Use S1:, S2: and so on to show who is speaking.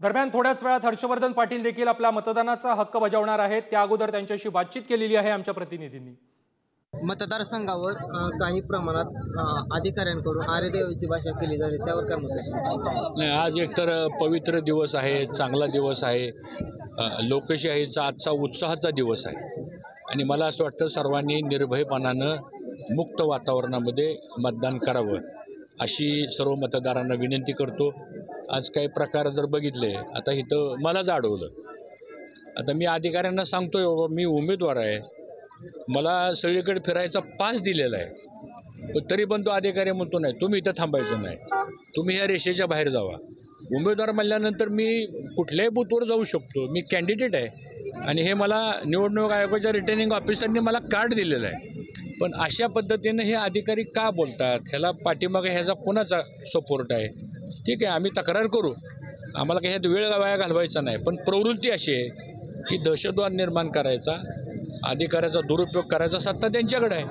S1: दरम्यान थोड्याच वेळात हर्षवर्धन पाटील देखील आपला मतदानाचा हक्क बजावणार आहेत। त्या अगोदर त्यांच्याशी बातचीत केलेली आहे आमच्या प्रतिनिधींनी।
S2: मतदारसंघावर काही प्रमाणात अधिकाऱ्यांकडून आरेदेवीची भाषा केली जाते, त्यावर काय मत आहे?
S3: नाही, आज एकतर पवित्र दिवस आहे, चांगला दिवस आहे, लोकशाहीचा आजचा उत्साहाचा दिवस आहे आणि मला असं वाटतं सर्वांनी निर्भयपणानं मुक्त वातावरणामध्ये मतदान करावं अशी सर्व मतदारांना विनंती करतो। आज काही प्रकार जर बघितले, आता इथं मलाच अडवलं, आता मी अधिकाऱ्यांना सांगतोय बाबा मी उमेदवार आहे, मला सगळीकडे फिरायचा पास दिलेला आहे, पण तरी पण तो अधिकारी म्हणतो नाही तुम्ही इथं थांबायचं नाही, तुम्ही ह्या रेषेच्या बाहेर जावा। उमेदवार म्हणल्यानंतर मी कुठल्याही बूथवर जाऊ शकतो, मी कॅन्डिडेट आहे आणि हे मला निवडणूक आयोगाच्या रिटर्निंग ऑफिसरने मला कार्ड दिलेलं आहे। पण अशा पद्धतीने हे अधिकारी का बोलतात, ह्याला पाठीमागे ह्याचा कोणाचा सपोर्ट आहे? ठीक आहे, आम्ही तक्रार करू, आम्हाला काही ह्यात वेळ वाया घालवायचा नाही, पण प्रवृत्ती अशी आहे की दहशतवाद निर्माण करायचा, अधिकाराचा दुरुपयोग करायचा सत्ता त्यांच्याकडे आहे।